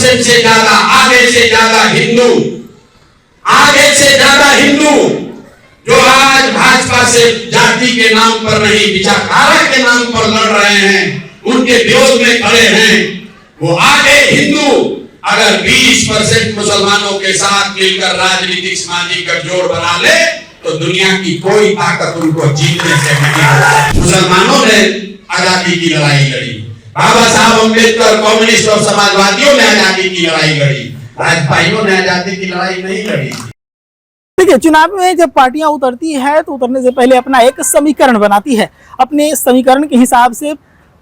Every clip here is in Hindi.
50% से ज्यादा, आधे से ज्यादा हिंदू जो आज भाजपा से जाति के नाम पर नहीं, विचारधारा के नाम पर लड़ रहे हैं, उनके विरोध में खड़े हैं, वो आधे हिंदू अगर 20% मुसलमानों के साथ मिलकर राजनीतिक सामाजिक गठजोड़ बना ले तो दुनिया की कोई ताकत उनको जीतने से नहीं रोक। मुसलमानों ने आजादी की लड़ाई लड़ी, बाबा साहब अम्बेडकर, कम्युनिस्ट और समाजवादियों ने आजादी की लड़ाई लड़ी, भाजपाइयों ने आजादी की लड़ाई नहीं लड़ी। देखिए, चुनाव में जब पार्टियां उतरती है तो उतरने से पहले अपना एक समीकरण बनाती है, अपने समीकरण के हिसाब से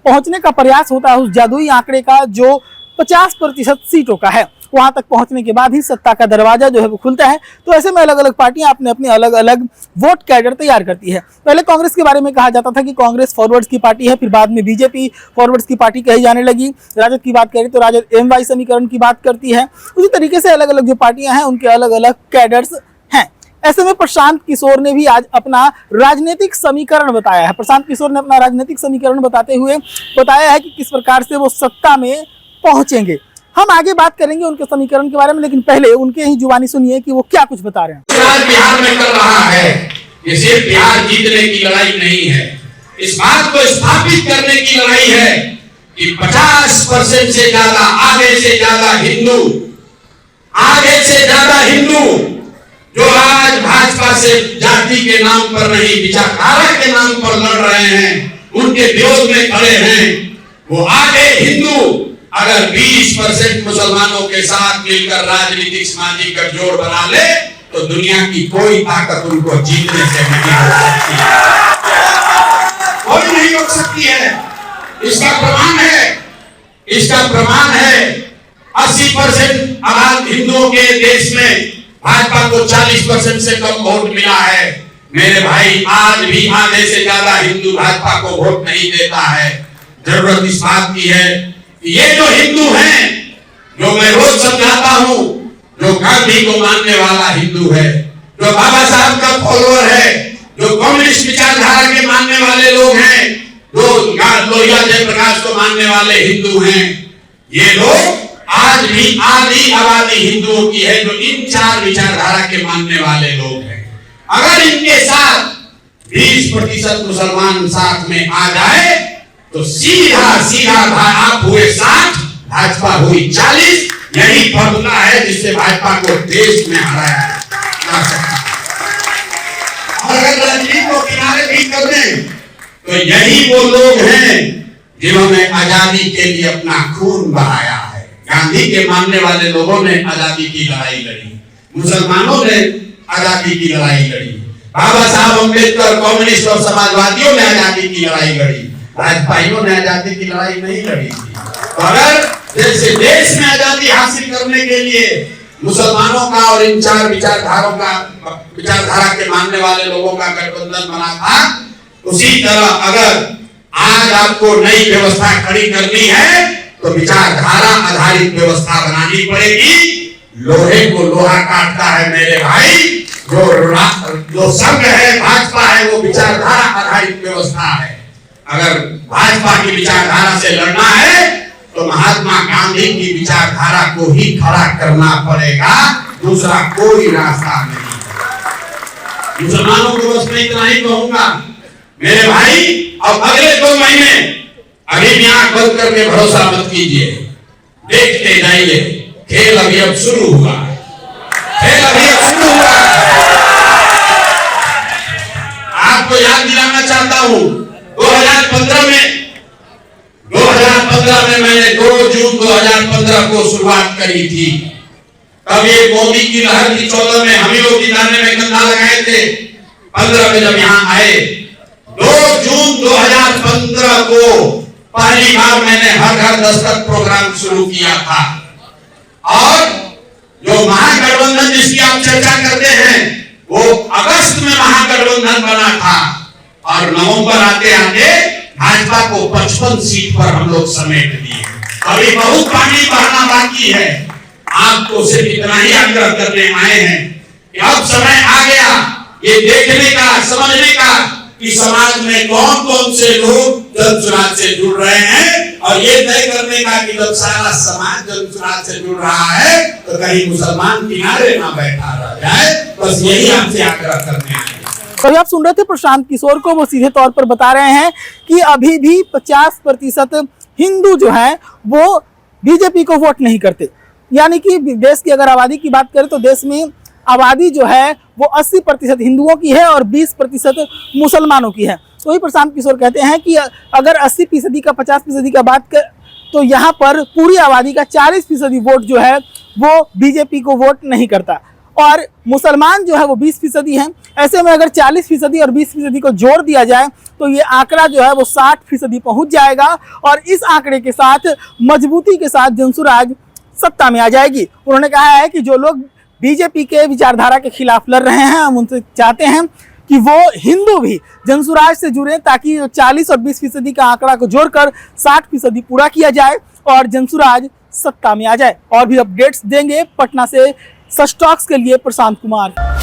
पहुंचने का प्रयास होता है उस जादुई आंकड़े का जो 50% सीटों का है। वहां तक पहुंचने के बाद ही सत्ता का दरवाजा जो है वो खुलता है। तो ऐसे में अलग अलग पार्टियां अपने अपने अलग अलग वोट कैडर तैयार करती है। पहले कांग्रेस के बारे में कहा जाता था कि कांग्रेस फॉरवर्ड्स की पार्टी है, फिर बाद में बीजेपी फॉरवर्ड्स की पार्टी कही जाने लगी। राजद की बात करें तो राजद एमवाई समीकरण की बात करती है। उसी तरीके से अलग अलग जो पार्टियां हैं उनके अलग अलग कैडर्स हैं। ऐसे में प्रशांत किशोर ने भी आज अपना राजनीतिक समीकरण बताया है। प्रशांत किशोर ने अपना राजनीतिक समीकरण बताते हुए बताया है कि किस प्रकार से वो सत्ता में पहुंचेंगे। हम आगे बात करेंगे उनके समीकरण के बारे में, लेकिन पहले उनके ही जुबानी सुनिए कि वो क्या कुछ बता रहे हैं। बिहार में कर रहा है, ये सिर्फ बिहार जीतने की लड़ाई नहीं है, इस बात को स्थापित करने की लड़ाई है कि 50% से ज्यादा, आधे से ज्यादा हिंदू जो आज भाजपा से जाति के नाम पर नहीं, विचारधारा के नाम पर लड़ रहे हैं, उनके विरोध में खड़े हैं, वो आधे हिंदू अगर 20% मुसलमानों के साथ मिलकर राजनीतिक सामाजिक गठजोड़ बना ले तो दुनिया की कोई ताकत उनको जीतने से नहीं रोक सकती है, कोई नहीं रोक सकती है। इसका प्रमाण है 80% आबाद हिंदुओं के देश में भाजपा को 40% से कम वोट मिला है। मेरे भाई, आज भी आधे से ज्यादा हिंदू भाजपा को वोट नहीं देता है। जरूरत इस बात की है कि ये जो हिंदू हैं, जो मैं रोज समझाता हूं, जो गांधी को मानने वाला हिंदू है, जो बाबा साहब का फॉलोअर है, जो कम्युनिस्ट विचारधारा के मानने वाले लोग हैं, जो लोहिया जयप्रकाश को मानने वाले हिंदू हैं, ये लोग आज भी आधी आबादी हिंदुओं की है जो इन 4 विचारधारा के मानने वाले लोग हैं। अगर इनके साथ 20% मुसलमान साथ में आ जाए तो सीधा आप हुए 60, भाजपा हुई 40। यही फॉर्मूला है जिससे भाजपा को देश में हराया जा सकता है। और अगर राजनीति को किनारे भी कर दें तो यही वो लोग हैं जिन्होंने आजादी के लिए अपना खून बहाया है। गांधी के मानने वाले लोगों ने आजादी की लड़ाई लड़ी, मुसलमानों ने आजादी की लड़ाई लड़ी, बाबा साहब अम्बेडकर, कम्युनिस्ट और समाजवादियों ने आजादी की लड़ाई लड़ी, भाजपाइयों ने आजादी की लड़ाई नहीं लड़ी थी। तो अगर जैसे देश में आजादी हासिल करने के लिए मुसलमानों का और इन 4 विचारधारा के मानने वाले लोगों का गठबंधन बना था, उसी तरह अगर आज आपको नई व्यवस्था खड़ी करनी है तो विचारधारा आधारित व्यवस्था बनानी पड़ेगी। लोहे को लोहा काटता है मेरे भाई, जो संघ है, भाजपा है, वो विचारधारा आधारित व्यवस्था है। अगर भाजपा की विचारधारा से लड़ना है तो महात्मा गांधी की विचारधारा को ही खड़ा करना पड़ेगा, दूसरा कोई रास्ता नहीं। मुसलमानों को बस मैं इतना ही कहूंगा मेरे भाई, अब अगले 2 महीने अभी भी आंख बंद करके भरोसा मत कीजिए, देखते जाइए। खेल अभी अब शुरू हुआ है, आपको याद दिलाना चाहता हूं, 2015 में मैंने 2 जून 2015 को शुरुआत करी थी। तब ये मोदी की लहर थी। 14 में हम ही लोग जिताने में कंधा लगाए थे। 15 में जब यहाँ आए, 2 जून 2015 को पहली बार मैंने हर घर दस्तक प्रोग्राम शुरू किया था। और जो महागठबंधन जिसकी आप चर्चा करते हैं, वो अगस्त में महागठबंधन बना था और नवंबर आते आते भाजपा को 55 सीट पर हम लोग समेट दिए। अभी बहुत पानी बहना बाकी है। आपको सिर्फ इतना ही आग्रह करने आए हैं कि अब समय आ गया ये देखने का, समझने का कि समाज में कौन कौन से लोग जन सुराज से जुड़ रहे हैं और ये तय करने का कि जब सारा समाज जनसुराज से जुड़ रहा है तो कहीं मुसलमान किनारे ना बैठा रह जाए। बस यही आपसे आग्रह करने आए। तो आप सुन रहे थे प्रशांत किशोर को, वो सीधे तौर पर बता रहे हैं कि अभी भी 50% हिंदू जो हैं वो बीजेपी को वोट नहीं करते। यानी कि देश की अगर आबादी की बात करें तो देश में आबादी जो है वो 80% हिंदुओं की है और 20% मुसलमानों की है। तो वही प्रशांत किशोर कहते हैं कि अगर 80% का 50% का बात कर तो यहाँ पर पूरी आबादी का 40% वोट जो है वो बीजेपी को वोट नहीं करता और मुसलमान जो है वो 20% हैं। ऐसे में अगर 40% और 20% को जोड़ दिया जाए तो ये आंकड़ा जो है वो 60% पहुंच जाएगा और इस आंकड़े के साथ मजबूती के साथ जनसुराज सत्ता में आ जाएगी। उन्होंने कहा है कि जो लोग बीजेपी के विचारधारा के खिलाफ लड़ रहे हैं, हम उनसे चाहते हैं कि वो हिंदू भी जनसुराज से जुड़े ताकि 40 और 20% का आंकड़ा को जोड़कर 60% पूरा किया जाए और जनसुराज सत्ता में आ जाए। और भी अपडेट्स देंगे पटना से सच टॉक्स के लिए प्रशांत कुमार।